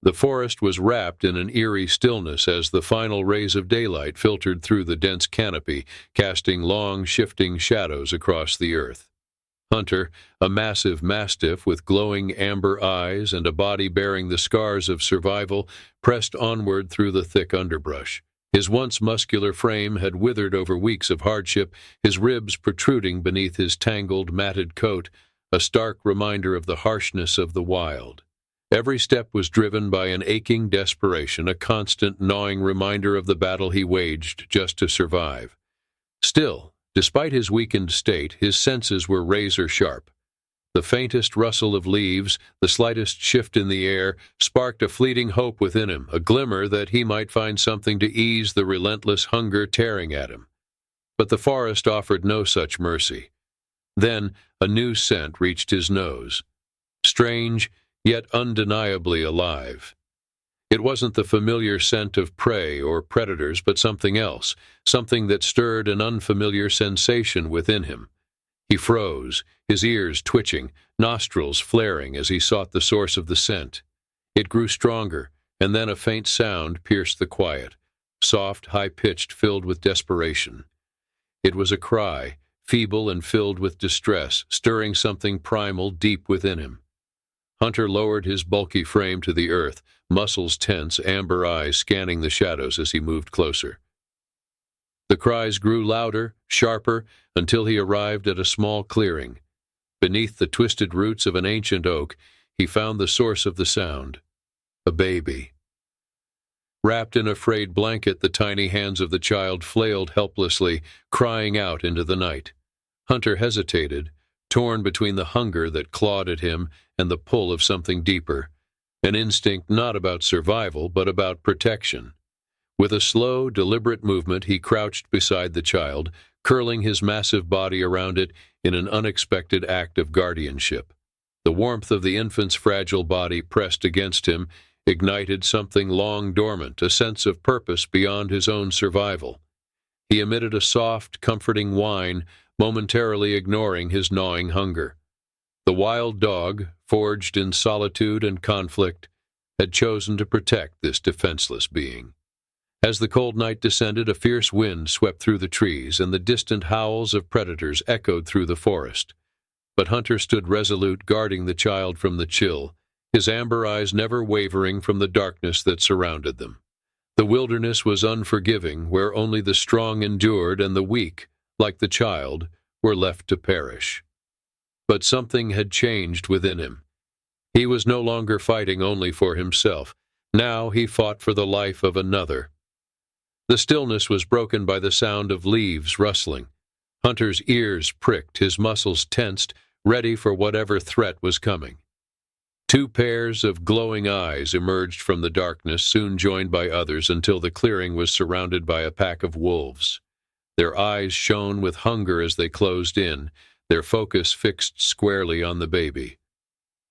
The forest was wrapped in an eerie stillness as the final rays of daylight filtered through the dense canopy, casting long, shifting shadows across the earth. Hunter, a massive mastiff with glowing amber eyes and a body bearing the scars of survival, pressed onward through the thick underbrush. His once muscular frame had withered over weeks of hardship, his ribs protruding beneath his tangled, matted coat, a stark reminder of the harshness of the wild. Every step was driven by an aching desperation, a constant gnawing reminder of the battle he waged just to survive. Still, despite his weakened state, his senses were razor-sharp. The faintest rustle of leaves, the slightest shift in the air, sparked a fleeting hope within him, a glimmer that he might find something to ease the relentless hunger tearing at him. But the forest offered no such mercy. Then a new scent reached his nose. Strange, yet undeniably alive. It wasn't the familiar scent of prey or predators, but something else, something that stirred an unfamiliar sensation within him. He froze, his ears twitching, nostrils flaring as he sought the source of the scent. It grew stronger, and then a faint sound pierced the quiet, soft, high-pitched, filled with desperation. It was a cry, feeble and filled with distress, stirring something primal deep within him. Hunter lowered his bulky frame to the earth, muscles tense, amber eyes scanning the shadows as he moved closer. The cries grew louder, sharper, until he arrived at a small clearing. Beneath the twisted roots of an ancient oak, he found the source of the sound. A baby. Wrapped in a frayed blanket, the tiny hands of the child flailed helplessly, crying out into the night. Hunter hesitated, torn between the hunger that clawed at him and the pull of something deeper, an instinct not about survival, but about protection. With a slow, deliberate movement, he crouched beside the child, curling his massive body around it in an unexpected act of guardianship. The warmth of the infant's fragile body pressed against him ignited something long dormant, a sense of purpose beyond his own survival. He emitted a soft, comforting whine, momentarily ignoring his gnawing hunger. The wild dog, forged in solitude and conflict, had chosen to protect this defenseless being. As the cold night descended, a fierce wind swept through the trees, and the distant howls of predators echoed through the forest. But Hunter stood resolute, guarding the child from the chill, his amber eyes never wavering from the darkness that surrounded them. The wilderness was unforgiving, where only the strong endured and the weak, like the child, were left to perish. But something had changed within him. He was no longer fighting only for himself. Now he fought for the life of another. The stillness was broken by the sound of leaves rustling. Hunter's ears pricked, his muscles tensed, ready for whatever threat was coming. Two pairs of glowing eyes emerged from the darkness, soon joined by others, until the clearing was surrounded by a pack of wolves. Their eyes shone with hunger as they closed in, their focus fixed squarely on the baby.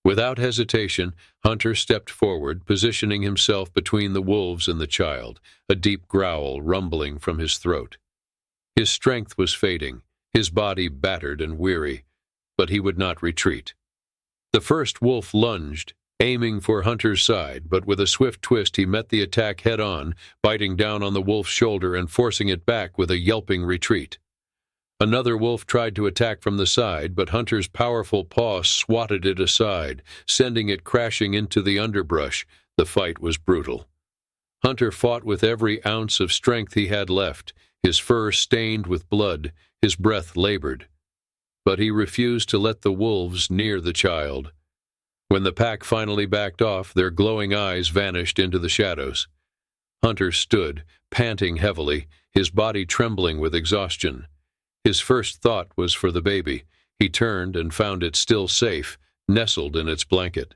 Without hesitation, Hunter stepped forward, positioning himself between the wolves and the child, a deep growl rumbling from his throat. His strength was fading, his body battered and weary, but he would not retreat. The first wolf lunged, aiming for Hunter's side, but with a swift twist he met the attack head-on, biting down on the wolf's shoulder and forcing it back with a yelping retreat. Another wolf tried to attack from the side, but Hunter's powerful paw swatted it aside, sending it crashing into the underbrush. The fight was brutal. Hunter fought with every ounce of strength he had left, his fur stained with blood, his breath labored. But he refused to let the wolves near the child. When the pack finally backed off, their glowing eyes vanished into the shadows. Hunter stood, panting heavily, his body trembling with exhaustion. His first thought was for the baby. He turned and found it still safe, nestled in its blanket.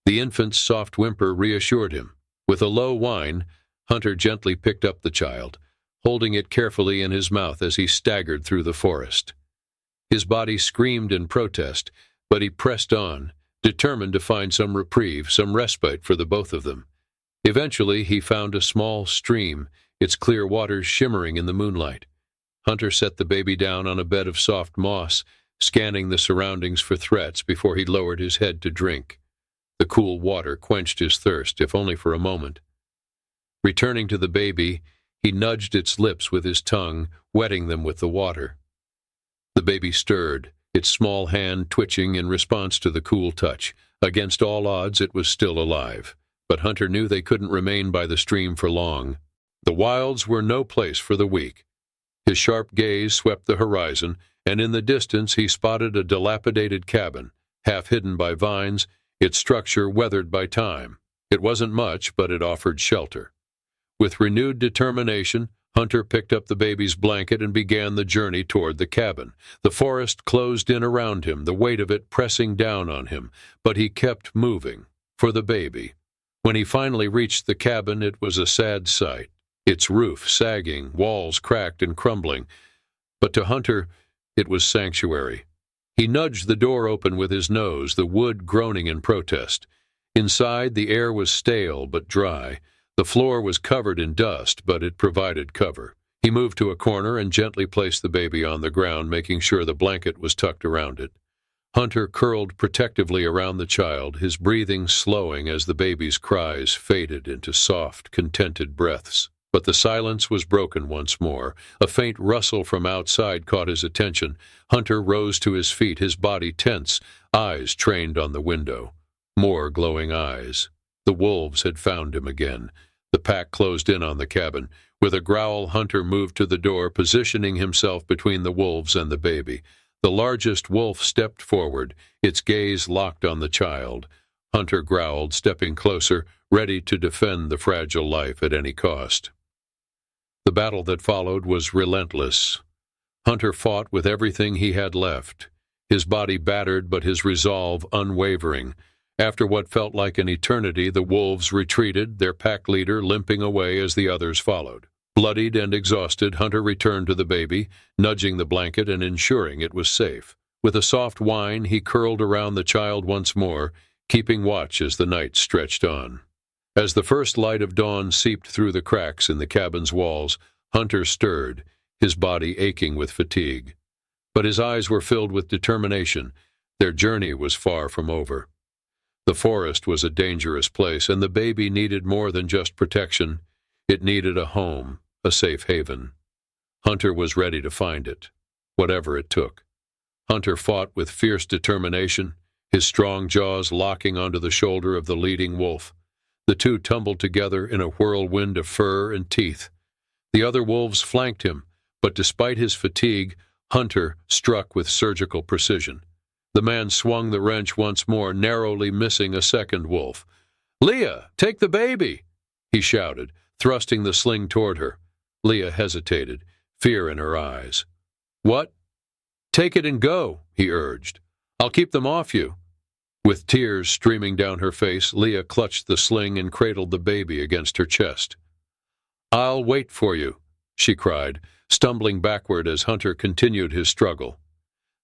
The infant's soft whimper reassured him. With a low whine, Hunter gently picked up the child, holding it carefully in his mouth as he staggered through the forest. His body screamed in protest, but he pressed on, determined to find some reprieve, some respite for the both of them. Eventually, he found a small stream, its clear waters shimmering in the moonlight. Hunter set the baby down on a bed of soft moss, scanning the surroundings for threats before he lowered his head to drink. The cool water quenched his thirst, if only for a moment. Returning to the baby, he nudged its lips with his tongue, wetting them with the water. The baby stirred, its small hand twitching in response to the cool touch. Against all odds, it was still alive, but Hunter knew they couldn't remain by the stream for long. The wilds were no place for the weak. His sharp gaze swept the horizon, and in the distance he spotted a dilapidated cabin, half hidden by vines, its structure weathered by time. It wasn't much, but it offered shelter. With renewed determination, Hunter picked up the baby's blanket and began the journey toward the cabin. The forest closed in around him, the weight of it pressing down on him, but he kept moving, for the baby. When he finally reached the cabin, it was a sad sight, its roof sagging, walls cracked and crumbling. But to Hunter, it was sanctuary. He nudged the door open with his nose, the wood groaning in protest. Inside, the air was stale but dry. The floor was covered in dust, but it provided cover. He moved to a corner and gently placed the baby on the ground, making sure the blanket was tucked around it. Hunter curled protectively around the child, his breathing slowing as the baby's cries faded into soft, contented breaths. But the silence was broken once more. A faint rustle from outside caught his attention. Hunter rose to his feet, his body tense, eyes trained on the window. More glowing eyes. The wolves had found him again. The pack closed in on the cabin. With a growl, Hunter moved to the door, positioning himself between the wolves and the baby. The largest wolf stepped forward, its gaze locked on the child. Hunter growled, stepping closer, ready to defend the fragile life at any cost. The battle that followed was relentless. Hunter fought with everything he had left, his body battered but his resolve unwavering. After what felt like an eternity, the wolves retreated, their pack leader limping away as the others followed. Bloodied and exhausted, Hunter returned to the baby, nudging the blanket and ensuring it was safe. With a soft whine, he curled around the child once more, keeping watch as the night stretched on. As the first light of dawn seeped through the cracks in the cabin's walls, Hunter stirred, his body aching with fatigue. But his eyes were filled with determination. Their journey was far from over. The forest was a dangerous place, and the baby needed more than just protection. It needed a home, a safe haven. Hunter was ready to find it, whatever it took. Hunter fought with fierce determination, his strong jaws locking onto the shoulder of the leading wolf. The two tumbled together in a whirlwind of fur and teeth. The other wolves flanked him, but despite his fatigue, Hunter struck with surgical precision. The man swung the wrench once more, narrowly missing a second wolf. "Leah, take the baby!" he shouted, thrusting the sling toward her. Leah hesitated, fear in her eyes. "What?" "Take it and go," he urged. "I'll keep them off you." With tears streaming down her face, Leah clutched the sling and cradled the baby against her chest. "I'll wait for you," she cried, stumbling backward as Hunter continued his struggle.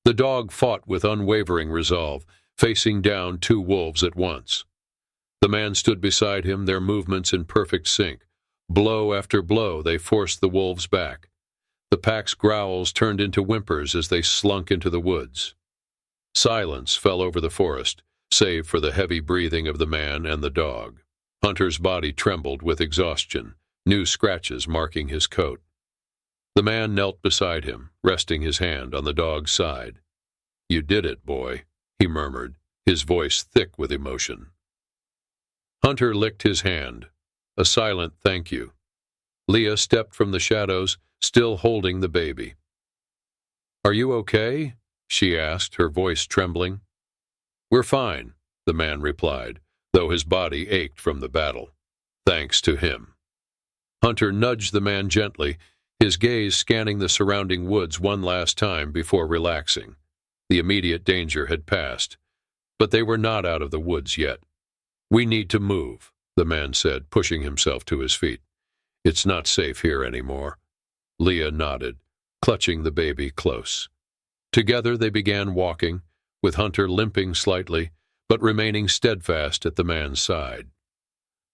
The dog fought with unwavering resolve, facing down two wolves at once. The man stood beside him, their movements in perfect sync. Blow after blow, they forced the wolves back. The pack's growls turned into whimpers as they slunk into the woods. Silence fell over the forest, save for the heavy breathing of the man and the dog. Hunter's body trembled with exhaustion, new scratches marking his coat. The man knelt beside him, resting his hand on the dog's side. "You did it, boy," he murmured, his voice thick with emotion. Hunter licked his hand, a silent thank you. Leah stepped from the shadows, still holding the baby. "Are you okay?" she asked, her voice trembling. "We're fine," the man replied, though his body ached from the battle. "Thanks to him." Hunter nudged the man gently, his gaze scanning the surrounding woods one last time before relaxing. The immediate danger had passed, but they were not out of the woods yet. "We need to move," the man said, pushing himself to his feet. "It's not safe here anymore." Leah nodded, clutching the baby close. Together they began walking, with Hunter limping slightly, but remaining steadfast at the man's side.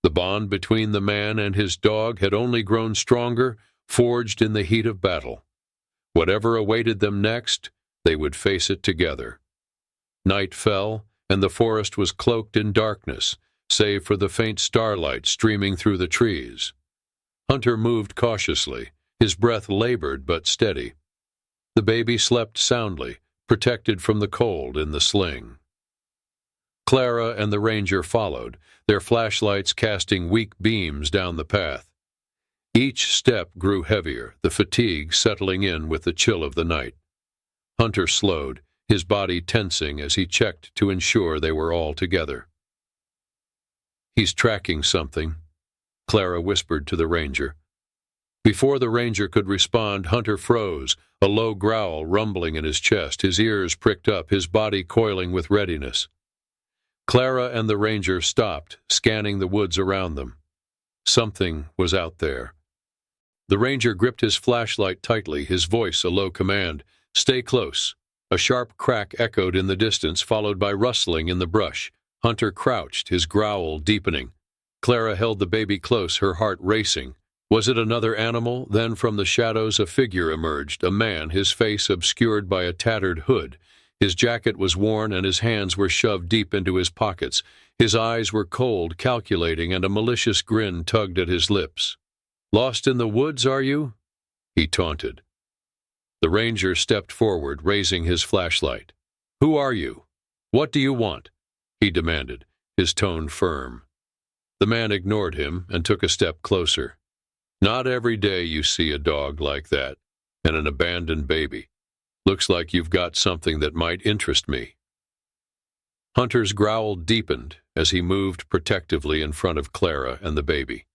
The bond between the man and his dog had only grown stronger, forged in the heat of battle. Whatever awaited them next, they would face it together. Night fell, and the forest was cloaked in darkness, save for the faint starlight streaming through the trees. Hunter moved cautiously, his breath labored but steady. The baby slept soundly, protected from the cold in the sling. Clara and the ranger followed, their flashlights casting weak beams down the path. Each step grew heavier, the fatigue settling in with the chill of the night. Hunter slowed, his body tensing as he checked to ensure they were all together. "He's tracking something," Clara whispered to the ranger. Before the ranger could respond, Hunter froze, a low growl rumbling in his chest, his ears pricked up, his body coiling with readiness. Clara and the ranger stopped, scanning the woods around them. Something was out there. The ranger gripped his flashlight tightly, his voice a low command. "Stay close." A sharp crack echoed in the distance, followed by rustling in the brush. Hunter crouched, his growl deepening. Clara held the baby close, her heart racing. Was it another animal? Then from the shadows a figure emerged, a man, his face obscured by a tattered hood. His jacket was worn and his hands were shoved deep into his pockets. His eyes were cold, calculating, and a malicious grin tugged at his lips. "Lost in the woods, are you?" he taunted. The ranger stepped forward, raising his flashlight. "Who are you? What do you want?" he demanded, his tone firm. The man ignored him and took a step closer. "Not every day you see a dog like that, and an abandoned baby. Looks like you've got something that might interest me." Hunter's growl deepened as he moved protectively in front of Clara and the baby.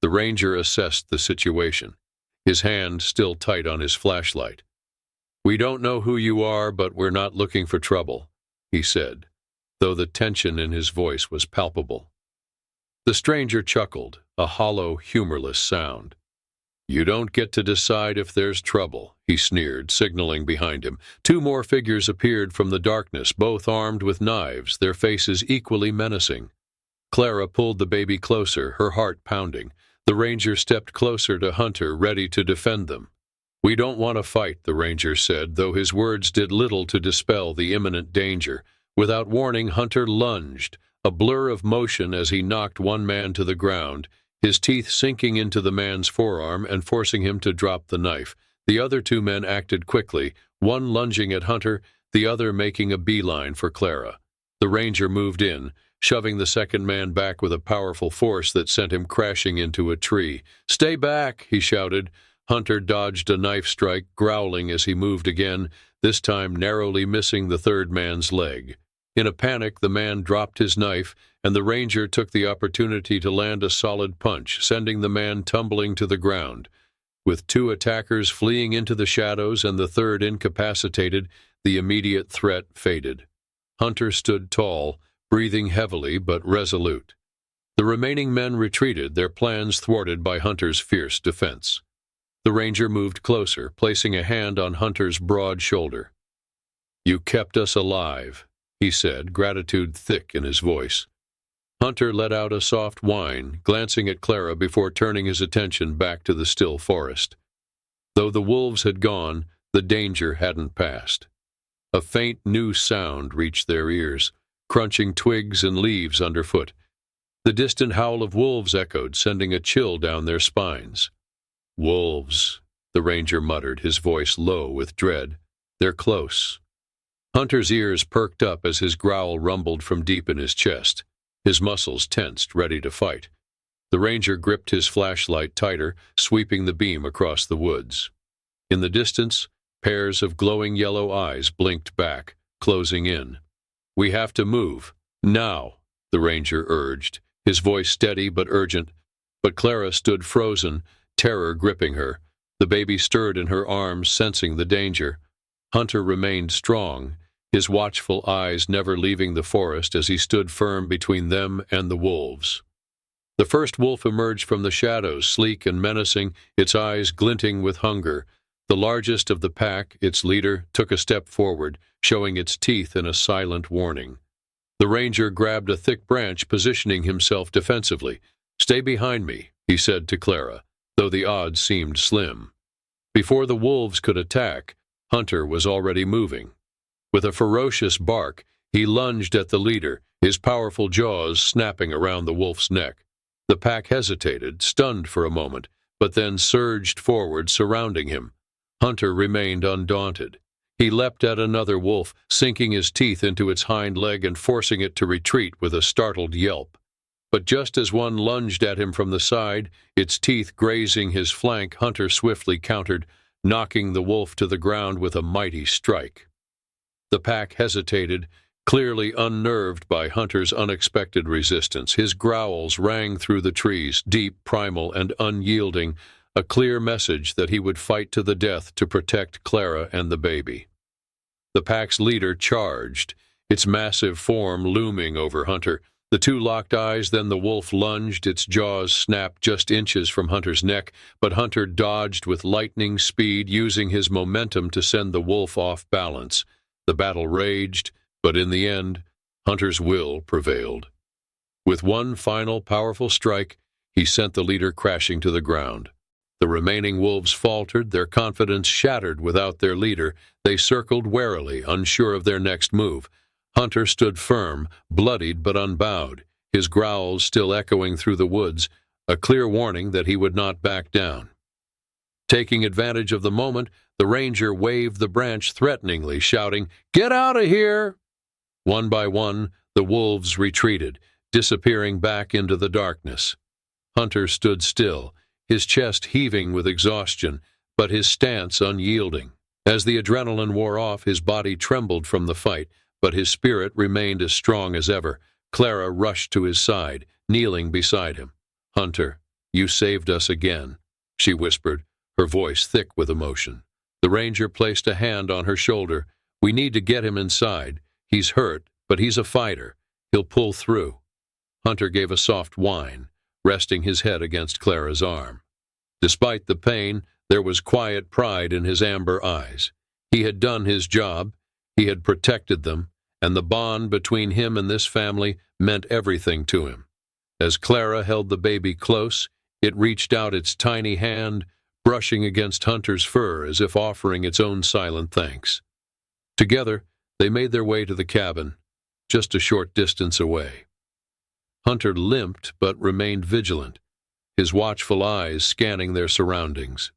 The ranger assessed the situation, his hand still tight on his flashlight. "We don't know who you are, but we're not looking for trouble," he said, though the tension in his voice was palpable. The stranger chuckled, a hollow, humorless sound. "You don't get to decide if there's trouble," he sneered, signaling behind him. Two more figures appeared from the darkness, both armed with knives, their faces equally menacing. Clara pulled the baby closer, her heart pounding. The ranger stepped closer to Hunter, ready to defend them. "We don't want to fight," the ranger said, though his words did little to dispel the imminent danger. Without warning, Hunter lunged, a blur of motion as he knocked one man to the ground, his teeth sinking into the man's forearm and forcing him to drop the knife. The other two men acted quickly, one lunging at Hunter, the other making a beeline for Clara. The ranger moved in, shoving the second man back with a powerful force that sent him crashing into a tree. "Stay back," he shouted. Hunter dodged a knife strike, growling as he moved again, this time narrowly missing the third man's leg. In a panic, the man dropped his knife, and the ranger took the opportunity to land a solid punch, sending the man tumbling to the ground. With two attackers fleeing into the shadows and the third incapacitated, the immediate threat faded. Hunter stood tall, breathing heavily but resolute. The remaining men retreated, their plans thwarted by Hunter's fierce defense. The ranger moved closer, placing a hand on Hunter's broad shoulder. "You kept us alive," he said, gratitude thick in his voice. Hunter let out a soft whine, glancing at Clara before turning his attention back to the still forest. Though the wolves had gone, the danger hadn't passed. A faint new sound reached their ears, crunching twigs and leaves underfoot. The distant howl of wolves echoed, sending a chill down their spines. "Wolves," the ranger muttered, his voice low with dread. "They're close." Hunter's ears perked up as his growl rumbled from deep in his chest. His muscles tensed, ready to fight. The ranger gripped his flashlight tighter, sweeping the beam across the woods. In the distance, pairs of glowing yellow eyes blinked back, closing in. "We have to move. Now," the ranger urged, his voice steady but urgent. But Clara stood frozen, terror gripping her. The baby stirred in her arms, sensing the danger. Hunter remained strong, his watchful eyes never leaving the forest as he stood firm between them and the wolves. The first wolf emerged from the shadows, sleek and menacing, its eyes glinting with hunger. The largest of the pack, its leader, took a step forward, showing its teeth in a silent warning. The ranger grabbed a thick branch, positioning himself defensively. "Stay behind me," he said to Clara, though the odds seemed slim. Before the wolves could attack, Hunter was already moving. With a ferocious bark, He lunged at the leader, his powerful jaws snapping around the wolf's neck. The pack hesitated, stunned for a moment, but then surged forward, surrounding him. Hunter remained undaunted. He leapt at another wolf, sinking his teeth into its hind leg and forcing it to retreat with a startled yelp. But just as one lunged at him from the side, its teeth grazing his flank, Hunter swiftly countered, knocking the wolf to the ground with a mighty strike. The pack hesitated, clearly unnerved by Hunter's unexpected resistance. His growls rang through the trees, deep, primal, and unyielding, a clear message that he would fight to the death to protect Clara and the baby. The pack's leader charged, its massive form looming over Hunter. The two locked eyes, then the wolf lunged, its jaws snapped just inches from Hunter's neck, but Hunter dodged with lightning speed, using his momentum to send the wolf off balance. The battle raged, but in the end, Hunter's will prevailed. With one final powerful strike, he sent the leader crashing to the ground. The remaining wolves faltered, their confidence shattered without their leader. They circled warily, unsure of their next move. Hunter stood firm, bloodied but unbowed, his growls still echoing through the woods, a clear warning that he would not back down. Taking advantage of the moment, the ranger waved the branch threateningly, shouting, "Get out of here!" One by one, the wolves retreated, disappearing back into the darkness. Hunter stood still, his chest heaving with exhaustion, but his stance unyielding. As the adrenaline wore off, his body trembled from the fight, but his spirit remained as strong as ever. Clara rushed to his side, kneeling beside him. "Hunter, you saved us again," she whispered, her voice thick with emotion. The ranger placed a hand on her shoulder. "We need to get him inside. He's hurt, but he's a fighter. He'll pull through." Hunter gave a soft whine, resting his head against Clara's arm. Despite the pain, there was quiet pride in his amber eyes. He had done his job, he had protected them, and the bond between him and this family meant everything to him. As Clara held the baby close, it reached out its tiny hand, brushing against Hunter's fur as if offering its own silent thanks. Together, they made their way to the cabin, just a short distance away. Hunter limped but remained vigilant, his watchful eyes scanning their surroundings.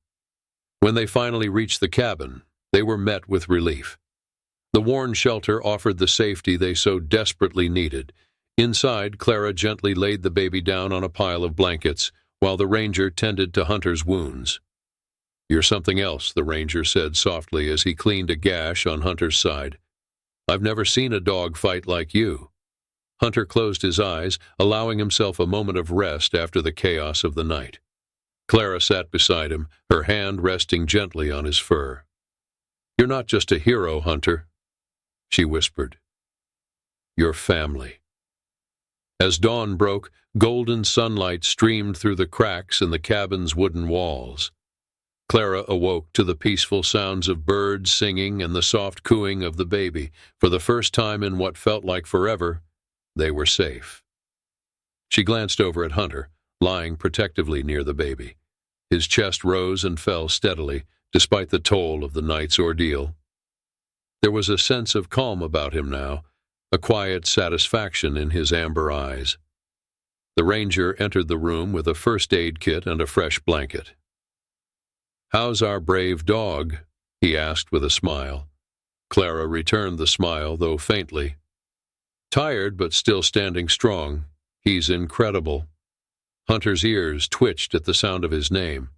When they finally reached the cabin, they were met with relief. The worn shelter offered the safety they so desperately needed. Inside, Clara gently laid the baby down on a pile of blankets, while the ranger tended to Hunter's wounds. "You're something else," the ranger said softly as he cleaned a gash on Hunter's side. "I've never seen a dog fight like you." Hunter closed his eyes, allowing himself a moment of rest after the chaos of the night. Clara sat beside him, her hand resting gently on his fur. "You're not just a hero, Hunter," she whispered. "You're family." As dawn broke, golden sunlight streamed through the cracks in the cabin's wooden walls. Clara awoke to the peaceful sounds of birds singing and the soft cooing of the baby. For the first time in what felt like forever, they were safe. She glanced over at Hunter, lying protectively near the baby. His chest rose and fell steadily, despite the toll of the night's ordeal. There was a sense of calm about him now, a quiet satisfaction in his amber eyes. The ranger entered the room with a first aid kit and a fresh blanket. "How's our brave dog?" he asked with a smile. Clara returned the smile, though faintly. "Tired, but still standing strong. He's incredible." Hunter's ears twitched at the sound of his name.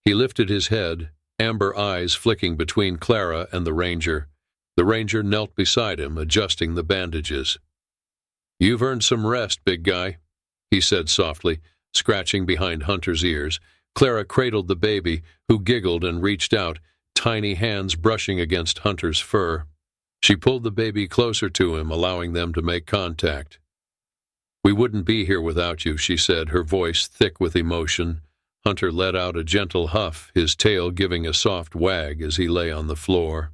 He lifted his head, amber eyes flicking between Clara and the ranger. The ranger knelt beside him, adjusting the bandages. "You've earned some rest, big guy," he said softly, scratching behind Hunter's ears. Clara cradled the baby, who giggled and reached out, tiny hands brushing against Hunter's fur. She pulled the baby closer to him, allowing them to make contact. "We wouldn't be here without you," she said, her voice thick with emotion. Hunter let out a gentle huff, his tail giving a soft wag as he lay on the floor.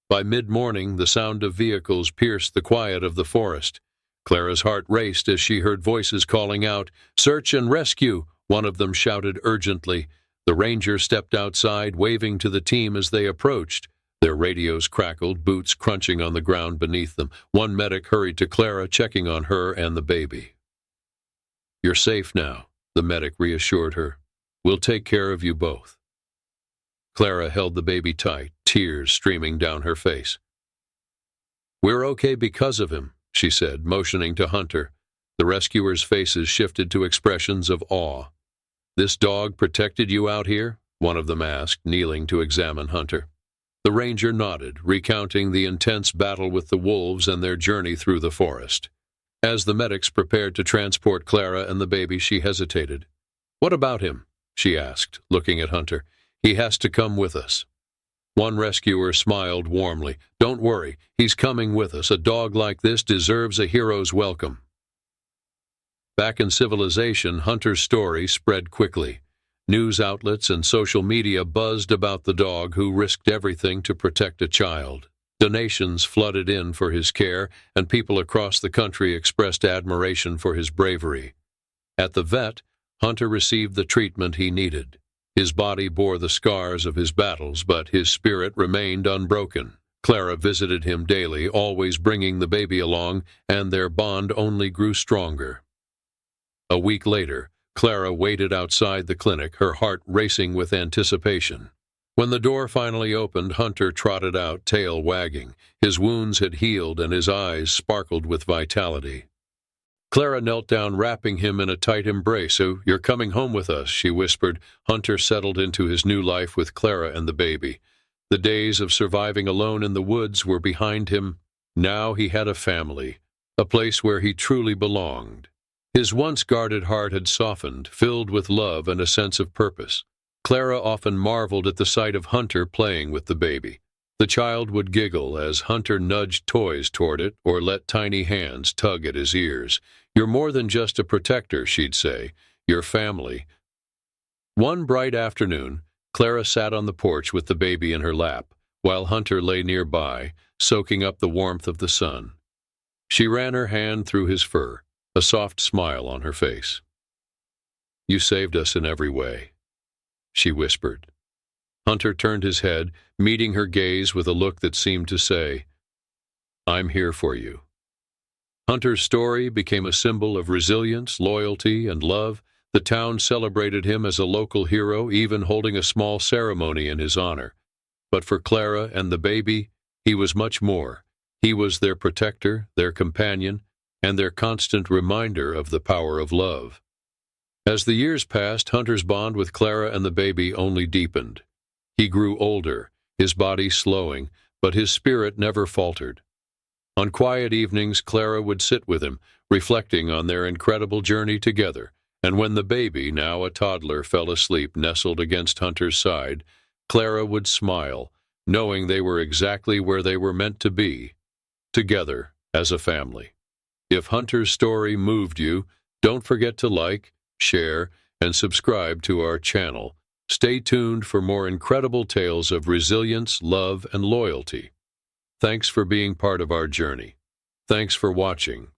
By mid-morning, the sound of vehicles pierced the quiet of the forest. Clara's heart raced as she heard voices calling out, "Search and rescue!" One of them shouted urgently. The ranger stepped outside, waving to the team as they approached. Their radios crackled, boots crunching on the ground beneath them. One medic hurried to Clara, checking on her and the baby. "You're safe now," the medic reassured her. "We'll take care of you both." Clara held the baby tight, tears streaming down her face. "We're okay because of him," she said, motioning to Hunter. The rescuers' faces shifted to expressions of awe. "This dog protected you out here?" one of them asked, kneeling to examine Hunter. The ranger nodded, recounting the intense battle with the wolves and their journey through the forest. As the medics prepared to transport Clara and the baby, she hesitated. "What about him?" she asked, looking at Hunter. "He has to come with us." One rescuer smiled warmly. "Don't worry, he's coming with us. A dog like this deserves a hero's welcome." Back in civilization, Hunter's story spread quickly. News outlets and social media buzzed about the dog who risked everything to protect a child. Donations flooded in for his care, and people across the country expressed admiration for his bravery. At the vet, Hunter received the treatment he needed. His body bore the scars of his battles, but his spirit remained unbroken. Clara visited him daily, always bringing the baby along, and their bond only grew stronger. A week later, Clara waited outside the clinic, her heart racing with anticipation. When the door finally opened, Hunter trotted out, tail wagging. His wounds had healed, and his eyes sparkled with vitality. Clara knelt down, wrapping him in a tight embrace. "So you're coming home with us," she whispered. Hunter settled into his new life with Clara and the baby. The days of surviving alone in the woods were behind him. Now he had a family, a place where he truly belonged. His once guarded heart had softened, filled with love and a sense of purpose. Clara often marveled at the sight of Hunter playing with the baby. The child would giggle as Hunter nudged toys toward it or let tiny hands tug at his ears. "You're more than just a protector," she'd say. "You're family." One bright afternoon, Clara sat on the porch with the baby in her lap, while Hunter lay nearby, soaking up the warmth of the sun. She ran her hand through his fur, a soft smile on her face. "You saved us in every way," she whispered. Hunter turned his head, meeting her gaze with a look that seemed to say, "I'm here for you." Hunter's story became a symbol of resilience, loyalty, and love. The town celebrated him as a local hero, even holding a small ceremony in his honor. But for Clara and the baby, he was much more. He was their protector, their companion, and their constant reminder of the power of love. As the years passed, Hunter's bond with Clara and the baby only deepened. He grew older, his body slowing, but his spirit never faltered. On quiet evenings, Clara would sit with him, reflecting on their incredible journey together, and when the baby, now a toddler, fell asleep nestled against Hunter's side, Clara would smile, knowing they were exactly where they were meant to be, together as a family. If Hunter's story moved you, don't forget to like, share, and subscribe to our channel. Stay tuned for more incredible tales of resilience, love, and loyalty. Thanks for being part of our journey. Thanks for watching.